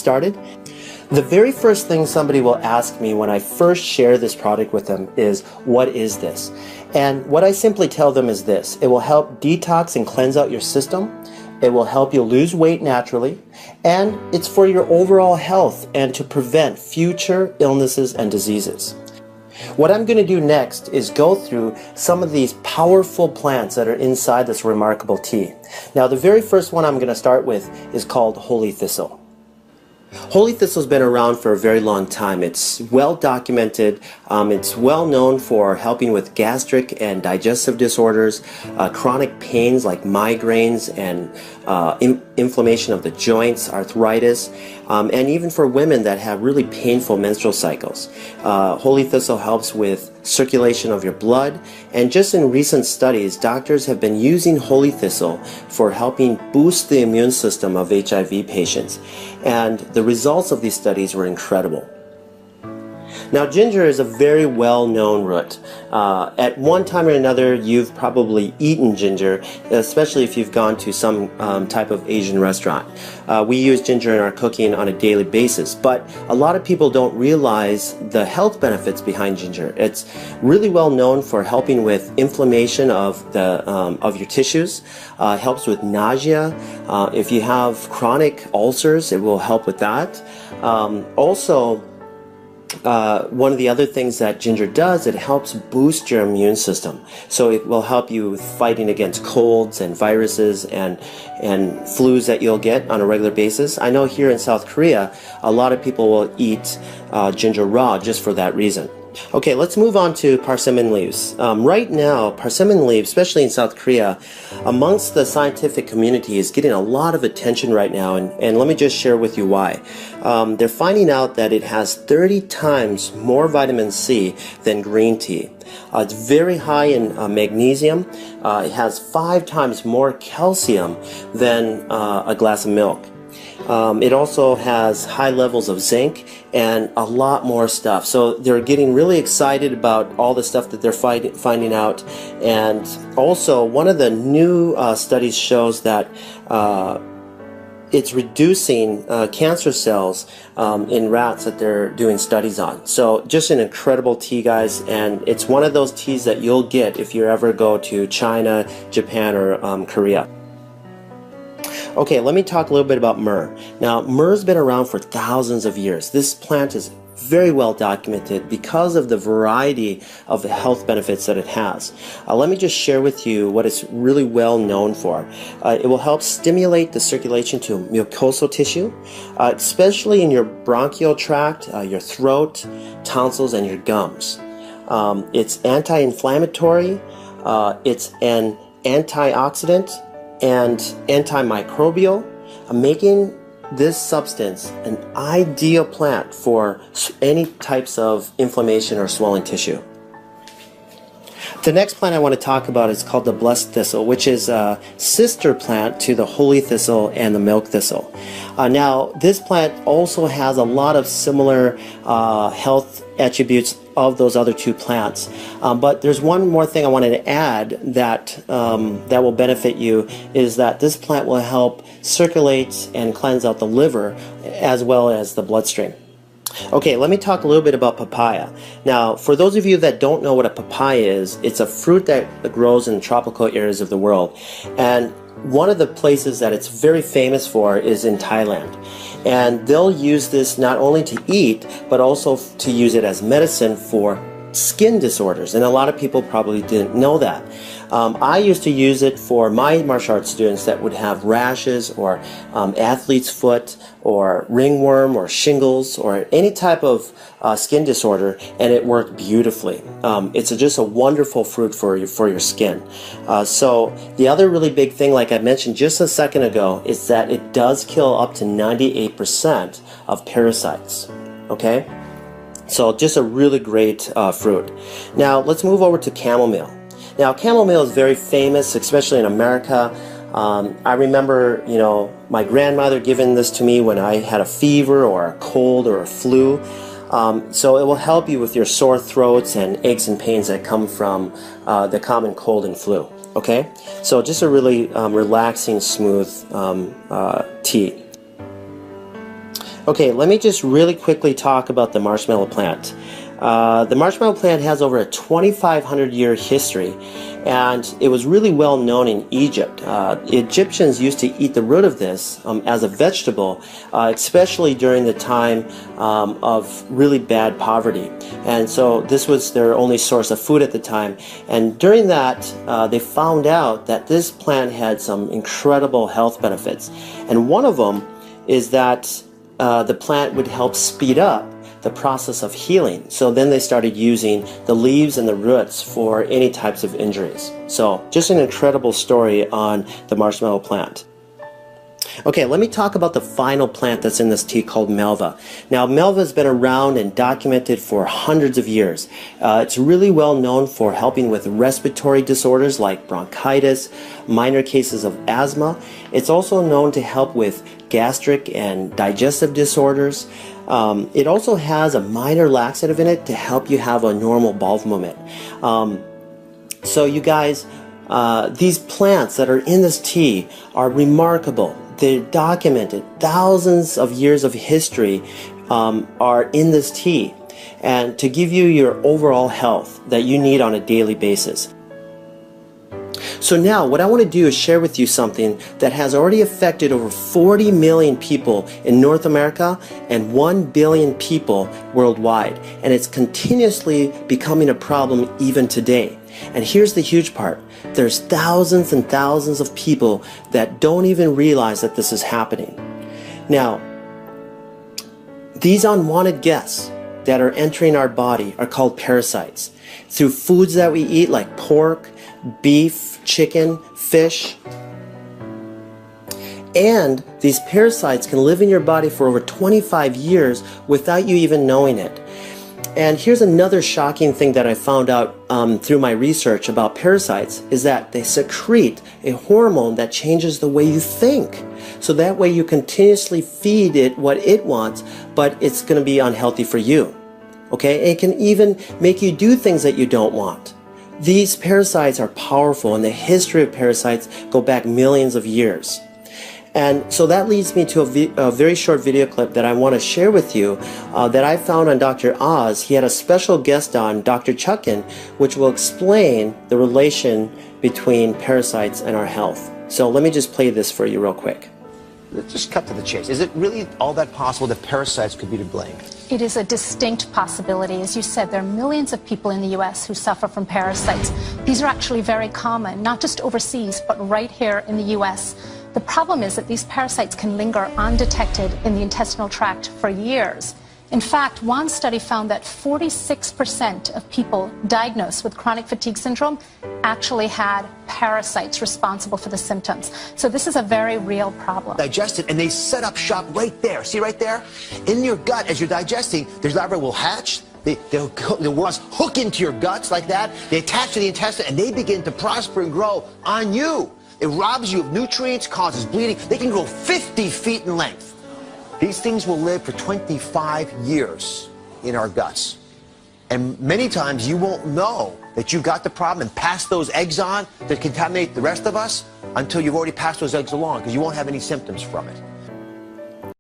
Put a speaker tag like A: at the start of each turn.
A: started. The very first thing somebody will ask me when I first share this product with them is, what is this? And what I simply tell them is this: it will help detox and cleanse out your system. It will help you lose weight naturally, and it's for your overall health and to prevent future illnesses and diseases. What I'm going to do next is go through some of these powerful plants that are inside this remarkable tea. Now, the very first one I'm going to start with is called holy thistle. Holy thistle has been around for a very long time. It's well documented. It's well known for helping with gastric and digestive disorders, chronic pains like migraines and inflammation of the joints, arthritis, and even for women that have really painful menstrual cycles. Holy thistle helps with circulation of your blood, and just in recent studies, doctors have been using holy thistle for helping boost the immune system of HIV patients, and the results of these studies were incredible. Now, ginger is a very well-known root. At one time or another, you've probably eaten ginger, especially if you've gone to some type of Asian restaurant. We use ginger in our cooking on a daily basis, but a lot of people don't realize the health benefits behind ginger. It's really well known for helping with inflammation of your tissues, helps with nausea. If you have chronic ulcers, it will help with that. Also, one of the other things that ginger does, it helps boost your immune system. So it will help you with fighting against colds and viruses and flus that you'll get on a regular basis. I know here in South Korea, a lot of people will eat ginger raw just for that reason. Okay, let's move on to persimmon leaves. Right now, persimmon leaves, especially in South Korea, amongst the scientific community is getting a lot of attention right now, and let me just share with you why. They're finding out that it has 30 times more vitamin C than green tea. It's very high in magnesium. It has 5 times more calcium than a glass of milk. It also has high levels of zinc and a lot more stuff. So they're getting really excited about all the stuff that they're finding out. And also, one of the new studies shows that it's reducing cancer cells in rats that they're doing studies on. So just an incredible tea, guys, and it's one of those teas that you'll get if you ever go to China, Japan, or Korea. Okay, let me talk a little bit about myrrh. Now, myrrh has been around for thousands of years. This plant is very well documented because of the variety of the health benefits that it has. Let me just share with you what it's really well known for. It will help stimulate the circulation to mucosal tissue, especially in your bronchial tract, your throat, tonsils, and your gums. It's anti-inflammatory, it's an antioxidant, and antimicrobial, making this substance an ideal plant for any types of inflammation or swelling tissue. The next plant I want to talk about is called the blessed thistle, which is a sister plant to the holy thistle and the milk thistle. Now, this plant also has a lot of similar health attributes of those other two plants. But there's one more thing I wanted to add that that will benefit you, is that this plant will help circulate and cleanse out the liver as well as the bloodstream. Okay, let me talk a little bit about papaya. Now, for those of you that don't know what a papaya is, it's a fruit that grows in tropical areas of the world. And one of the places that it's very famous for is in Thailand. And they'll use this not only to eat, but also to use it as medicine for skin disorders. And a lot of people probably didn't know that. I used to use it for my martial arts students that would have rashes or athlete's foot or ringworm or shingles or any type of skin disorder, and it worked beautifully. It's just a wonderful fruit for your skin. So the other really big thing, like I mentioned just a second ago, is that it does kill up to 98% of parasites. Okay? So just a really great fruit. Now let's move over to chamomile. Now, chamomile is very famous, especially in America. I remember, my grandmother giving this to me when I had a fever or a cold or a flu. So it will help you with your sore throats and aches and pains that come from the common cold and flu. Okay? So just a really relaxing, smooth tea. Okay, let me just really quickly talk about the marshmallow plant. The marshmallow plant has over a 2,500-year history, and it was really well known in Egypt. Egyptians used to eat the root of this as a vegetable, especially during the time of really bad poverty. And so this was their only source of food at the time. And during that, they found out that this plant had some incredible health benefits. And one of them is that the plant would help speed up the process of healing. So then they started using the leaves and the roots for any types of injuries. So just an incredible story on the marshmallow plant. Okay, let me talk about the final plant that's in this tea called Melva. Now, Melva has been around and documented for hundreds of years. It's really well known for helping with respiratory disorders like bronchitis, minor cases of asthma. It's also known to help with gastric and digestive disorders. It also has a minor laxative in it to help you have a normal bowel movement. So you guys, these plants that are in this tea are remarkable. They're documented. Thousands of years of history are in this tea, and to give you your overall health that you need on a daily basis. So now what I want to do is share with you something that has already affected over 40 million people in North America and 1 billion people worldwide, and it's continuously becoming a problem even today. And here's the huge part. There's thousands and thousands of people that don't even realize that this is happening. Now, these unwanted guests that are entering our body are called parasites. Through foods that we eat like pork, beef, chicken, fish. And these parasites can live in your body for over 25 years without you even knowing it. And here's another shocking thing that I found out through my research about parasites is that they secrete a hormone that changes the way you think. So that way you continuously feed it what it wants, but it's going to be unhealthy for you. Okay? It can even make you do things that you don't want. These parasites are powerful, and the history of parasites go back millions of years. And so that leads me to a very short video clip that I want to share with you that I found on Dr. Oz. He had a special guest on, Dr. Chuckin, which will explain the relation between parasites and our health. So let me just play this for you real quick.
B: Let's just cut to the chase. Is it really all that possible that parasites could be to blame?
C: It is a distinct possibility. As you said, there are millions of people in the U.S. who suffer from parasites. These are actually very common, not just overseas, but right here in the U.S. The problem is that these parasites can linger undetected in the intestinal tract for years. In fact, one study found that 46% of people diagnosed with chronic fatigue syndrome actually had parasites responsible for the symptoms. So this is a very real problem.
B: Digest it, and they set up shop right there. See right there? In your gut, as you're digesting, their larvae will hatch. The worms hook into your guts like that. They attach to the intestine, and they begin to prosper and grow on you. It robs you of nutrients, causes bleeding. They can grow 50 feet in length. These things will live for 25 years in our guts. And many times you won't know that you got the problem and pass those eggs on that contaminate the rest of us until you've already passed those eggs along, because you won't have any symptoms from it.